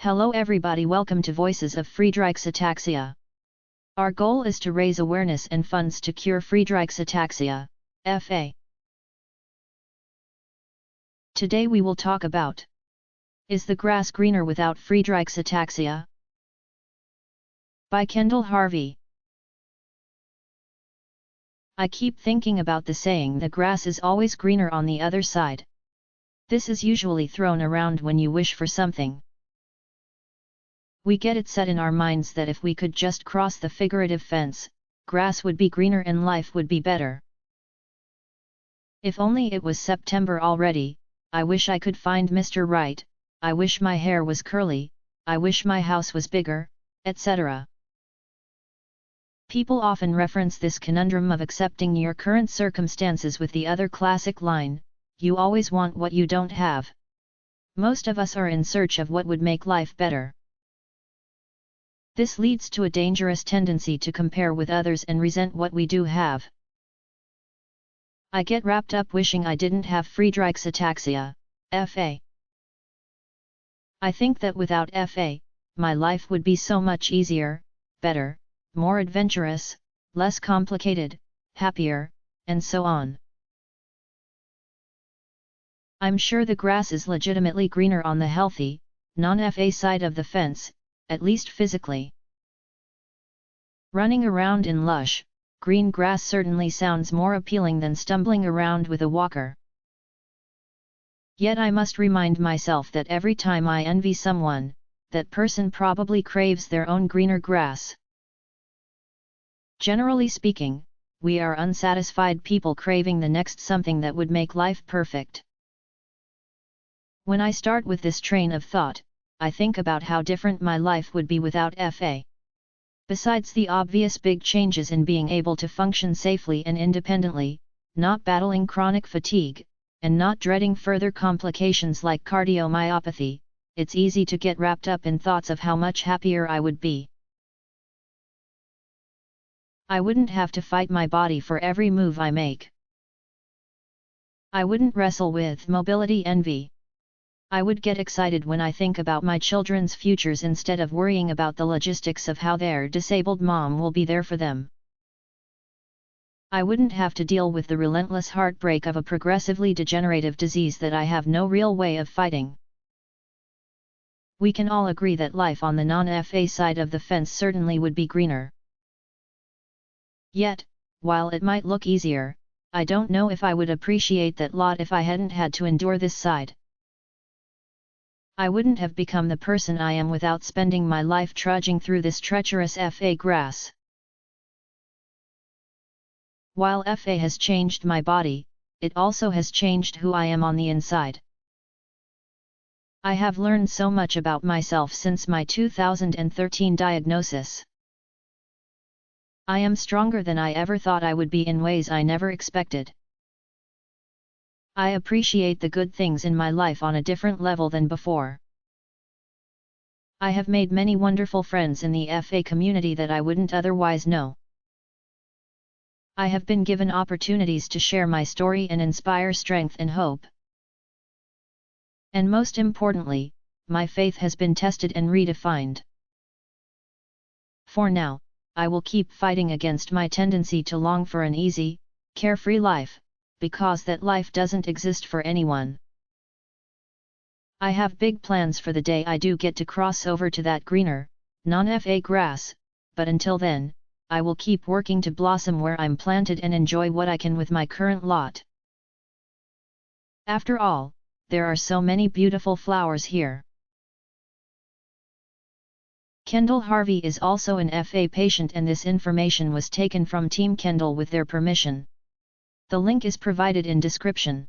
Hello everybody, welcome to Voices of Friedreich's Ataxia. Our goal is to raise awareness and funds to cure Friedreich's Ataxia, FA. Today we will talk about: is the grass greener without Friedreich's Ataxia? By Kendall Harvey. I keep thinking about the saying, the grass is always greener on the other side. This is usually thrown around when you wish for something. We get it set in our minds that if we could just cross the figurative fence, grass would be greener and life would be better. If only it was September already, I wish I could find Mr. Right, I wish my hair was curly, I wish my house was bigger, etc. People often reference this conundrum of accepting your current circumstances with the other classic line, you always want what you don't have. Most of us are in search of what would make life better. This leads to a dangerous tendency to compare with others and resent what we do have. I get wrapped up wishing I didn't have Friedreich's Ataxia, FA. I think that without FA, my life would be so much easier, better, more adventurous, less complicated, happier, and so on. I'm sure the grass is legitimately greener on the healthy, non-FA side of the fence, at least physically. Running around in lush, green grass certainly sounds more appealing than stumbling around with a walker. Yet I must remind myself that every time I envy someone, that person probably craves their own greener grass. Generally speaking, we are unsatisfied people craving the next something that would make life perfect. When I start with this train of thought, I think about how different my life would be without FA. Besides the obvious big changes in being able to function safely and independently, not battling chronic fatigue, and not dreading further complications like cardiomyopathy, it's easy to get wrapped up in thoughts of how much happier I would be. I wouldn't have to fight my body for every move I make. I wouldn't wrestle with mobility envy. I would get excited when I think about my children's futures instead of worrying about the logistics of how their disabled mom will be there for them. I wouldn't have to deal with the relentless heartbreak of a progressively degenerative disease that I have no real way of fighting. We can all agree that life on the non-FA side of the fence certainly would be greener. Yet, while it might look easier, I don't know if I would appreciate that lot if I hadn't had to endure this side. I wouldn't have become the person I am without spending my life trudging through this treacherous FA grass. While FA has changed my body, it also has changed who I am on the inside. I have learned so much about myself since my 2013 diagnosis. I am stronger than I ever thought I would be in ways I never expected. I appreciate the good things in my life on a different level than before. I have made many wonderful friends in the FA community that I wouldn't otherwise know. I have been given opportunities to share my story and inspire strength and hope. And most importantly, my faith has been tested and redefined. For now, I will keep fighting against my tendency to long for an easy, carefree life, because that life doesn't exist for anyone. I have big plans for the day I do get to cross over to that greener, non-FA grass, but until then, I will keep working to blossom where I'm planted and enjoy what I can with my current lot. After all, there are so many beautiful flowers here. Kendall Harvey is also an FA patient, and this information was taken from Team Kendall with their permission. The link is provided in description.